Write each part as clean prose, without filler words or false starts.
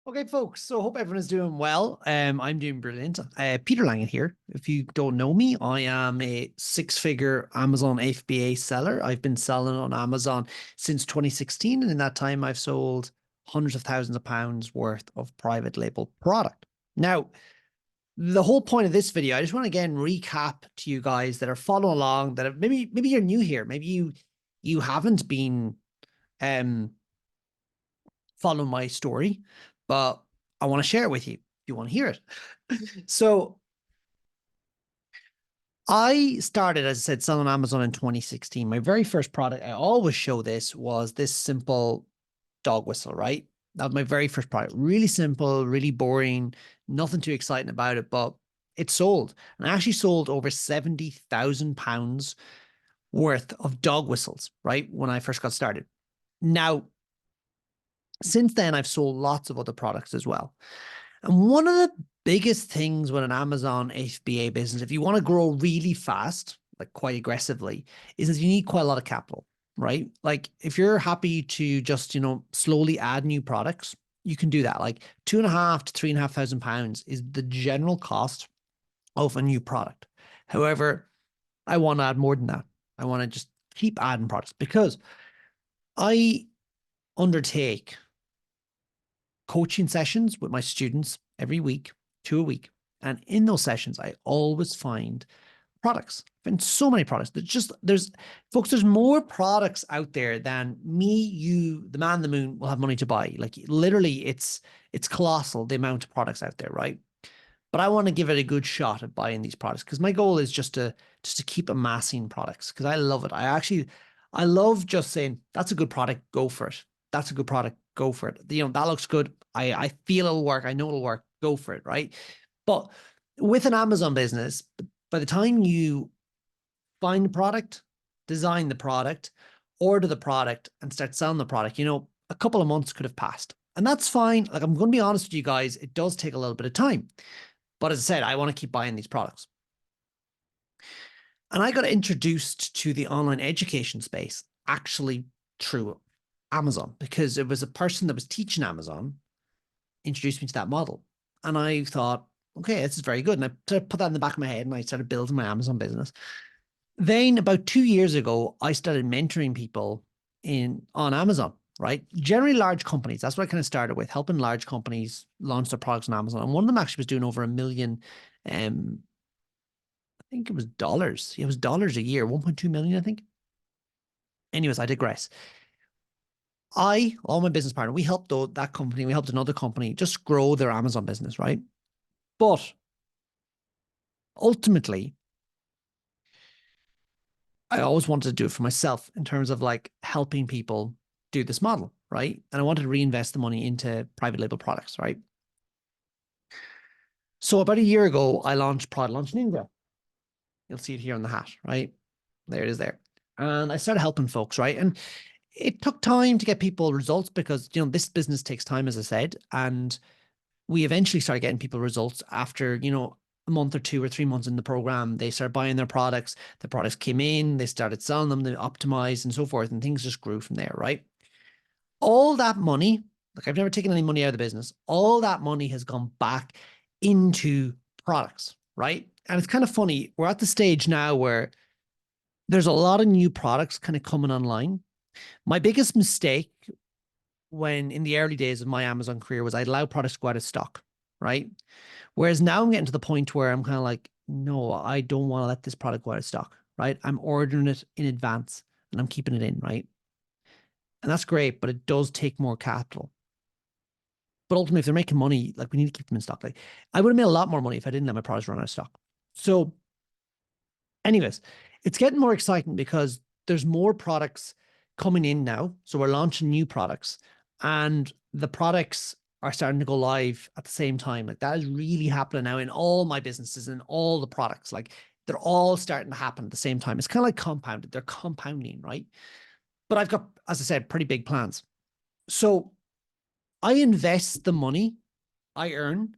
Okay, folks. So hope everyone is doing well. I'm doing brilliant. Peter Langan here. If you don't know me, I am a six-figure Amazon FBA seller. I've been selling on Amazon since 2016, and in that time, I've sold hundreds of thousands of pounds worth of private label product. Now, the whole point of this video, I just want to again recap to you guys that are following along, that have, maybe you're new here, maybe you haven't been um follow my story, but I want to share it with you if you want to hear it. So I started, as I said, selling on Amazon in 2016. My very first product, I always show this, was this simple dog whistle, right? That was my very first product. Really simple, really boring, nothing too exciting about it, but it sold. And I actually sold over £70,000 worth of dog whistles, right? When I first got started. Now, since then, I've sold lots of other products as well. And one of the biggest things with an Amazon FBA business, if you want to grow really fast, like quite aggressively, is that you need quite a lot of capital, right? Like if you're happy to just, slowly add new products, you can do that. Like £2,500 to £3,500 is the general cost of a new product. However, I want to add more than that. I want to just keep adding products because I undertake coaching sessions with my students every week, 2 a week. And in those sessions, I always find products. I find so many products. There's more products out there than me, you, the man, the moon will have money to buy. Like literally, it's colossal, the amount of products out there, right? But I want to give it a good shot at buying these products because my goal is just to keep amassing products because I love it. I love just saying that's a good product, go for it. That's a good product, go for it. That looks good. I feel it'll work. I know it'll work. Go for it, right? But with an Amazon business, by the time you find the product, design the product, order the product, and start selling the product, a couple of months could have passed. And that's fine. Like, I'm going to be honest with you guys, it does take a little bit of time. But as I said, I want to keep buying these products. And I got introduced to the online education space actually through Amazon because it was a person that was teaching Amazon introduced me to that model. And I thought, okay, this is very good. And I put that in the back of my head and I started building my Amazon business. Then about 2 years ago, I started mentoring people on Amazon, right? Generally large companies. That's what I kind of started with, helping large companies launch their products on Amazon. And one of them actually was doing over $1 million. I think it was dollars. It was dollars a year, 1.2 million, I think. Anyways, I digress. All my business partner, we helped that company, we helped another company just grow their Amazon business, right? But ultimately, I always wanted to do it for myself in terms of like helping people do this model, right? And I wanted to reinvest the money into private label products, right? So about a year ago, I launched Product Launch Ninja. You'll see it here on the hat, right? There it is there. And I started helping folks, right? And it took time to get people results because, this business takes time, as I said. And we eventually started getting people results after, a month or 2 or 3 months in the program. They started buying their products. The products came in, they started selling them, they optimized and so forth. And things just grew from there, right? All that money, like I've never taken any money out of the business. All that money has gone back into products, right? And it's kind of funny. We're at the stage now where there's a lot of new products kind of coming online. My biggest mistake when in the early days of my Amazon career was I'd allow products to go out of stock, right? Whereas now I'm getting to the point where I'm kind of like, no, I don't want to let this product go out of stock, right? I'm ordering it in advance and I'm keeping it in, right? And that's great, but it does take more capital. But ultimately, if they're making money, like we need to keep them in stock. Like I would have made a lot more money if I didn't let my products run out of stock. So anyways, it's getting more exciting because there's more products coming in now. So we're launching new products and the products are starting to go live at the same time. Like that is really happening now in all my businesses and all the products. Like they're all starting to happen at the same time. It's kind of like compounded. They're compounding, right? But I've got, as I said, pretty big plans. So I invest the money I earn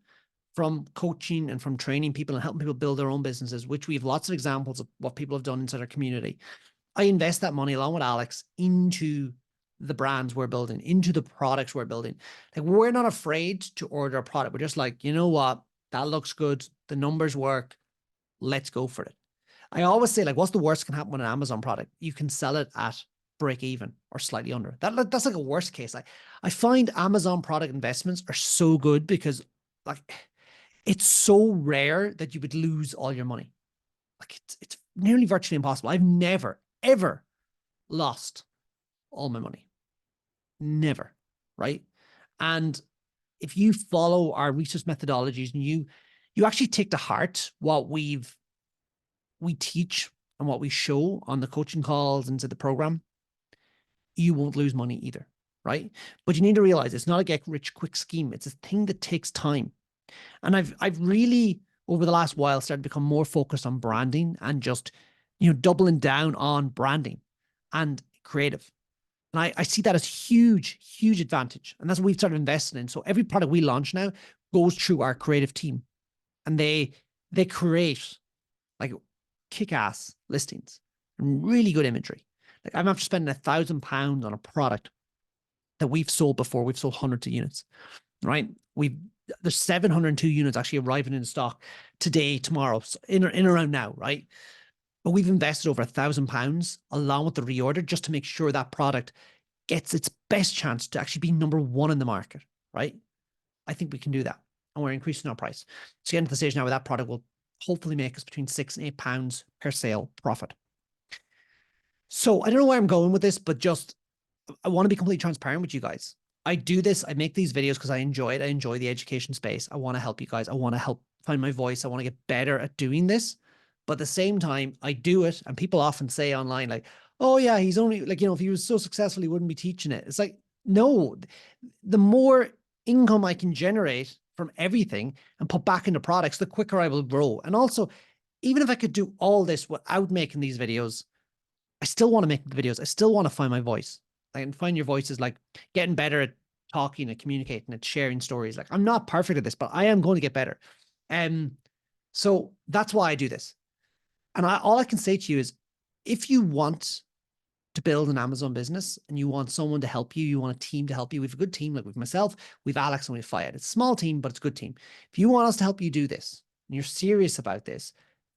from coaching and from training people and helping people build their own businesses, which we have lots of examples of what people have done inside our community. I invest that money along with Alex into the brands we're building, into the products we're building. Like, we're not afraid to order a product. We're just like, you know what? That looks good. The numbers work. Let's go for it. I always say, like, what's the worst can happen with an Amazon product? You can sell it at break even or slightly under. That's like a worst case. I find Amazon product investments are so good because, like, it's so rare that you would lose all your money. Like, it's nearly virtually impossible. I've never, ever lost all my money. Never, right? And if you follow our research methodologies and you actually take to heart what we teach and what we show on the coaching calls into the program, you won't lose money either, right? But you need to realize it's not a get rich quick scheme. It's a thing that takes time. And I've really, over the last while, started to become more focused on branding and just, doubling down on branding and creative. And I see that as huge, huge advantage. And that's what we've started investing in. So every product we launch now goes through our creative team, and they create like kick-ass listings and really good imagery. Like, I'm after spending £1,000 on a product that we've sold before. We've sold hundreds of units, right? There's 702 units actually arriving in stock today, tomorrow, so in around now, right? But we've invested over £1,000 along with the reorder just to make sure that product gets its best chance to actually be number one in the market, right? I think we can do that. And we're increasing our price. So getting to the stage now where that product will hopefully make us between £6 and £8 per sale profit. So I don't know where I'm going with this, but just, I want to be completely transparent with you guys. I do this. I make these videos because I enjoy it. I enjoy the education space. I want to help you guys. I want to help find my voice. I want to get better at doing this. But at the same time, I do it. And people often say online, like, oh yeah, he's only like, if he was so successful, he wouldn't be teaching it. It's like, no, the more income I can generate from everything and put back into products, the quicker I will grow. And also, even if I could do all this without making these videos, I still want to make the videos. I still want to find my voice. And find your voice is like getting better at talking and communicating and sharing stories. Like, I'm not perfect at this, but I am going to get better. So that's why I do this. And all I can say to you is, if you want to build an Amazon business and you want someone to help you, you want a team to help you, we have a good team, like with myself, we've Alex and we've Fayed. It's a small team, but it's a good team. If you want us to help you do this and you're serious about this,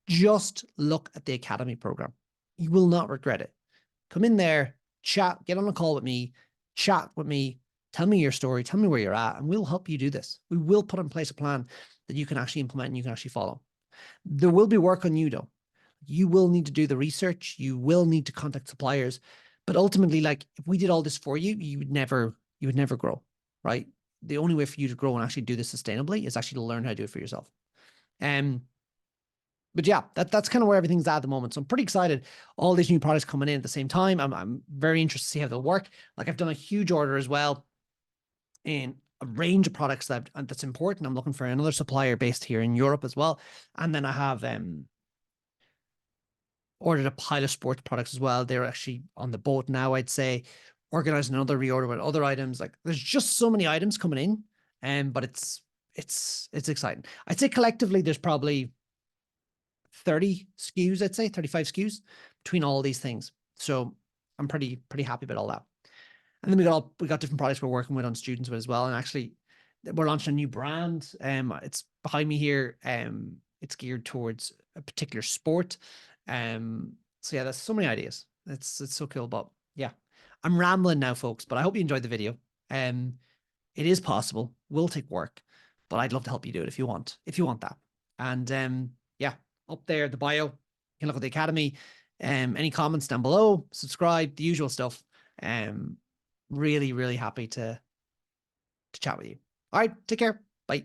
just look at the Academy program. You will not regret it. Come in there, chat, get on a call with me, chat with me, tell me your story, tell me where you're at, and we'll help you do this. We will put in place a plan that you can actually implement and you can actually follow. There will be work on you though. You will need to do the research. You will need to contact suppliers. But ultimately, like, if we did all this for you, you would never grow, right? The only way for you to grow and actually do this sustainably is actually to learn how to do it for yourself. But yeah, that's kind of where everything's at the moment. So I'm pretty excited. All these new products coming in at the same time. I'm very interested to see how they'll work. Like, I've done a huge order as well in a range of products that's important. I'm looking for another supplier based here in Europe as well. And then I have ordered a pile of sports products as well. They're actually on the boat now, I'd say. Organizing another reorder with other items. Like, there's just so many items coming in, but it's exciting. I'd say collectively there's probably 30 SKUs, I'd say 35 SKUs between all these things. So I'm pretty happy about all that. And then we got different products we're working with on students with as well. And actually, we're launching a new brand. It's behind me here. It's geared towards a particular sport. So yeah, there's so many ideas. It's so cool. But yeah, I'm rambling now, folks, but I hope you enjoyed the video. It is possible, will take work, but I'd love to help you do it if you want that. And yeah, up there, the bio, you can look at the Academy. Any comments down below, subscribe, the usual stuff. Really, really happy to chat with you. All right, take care.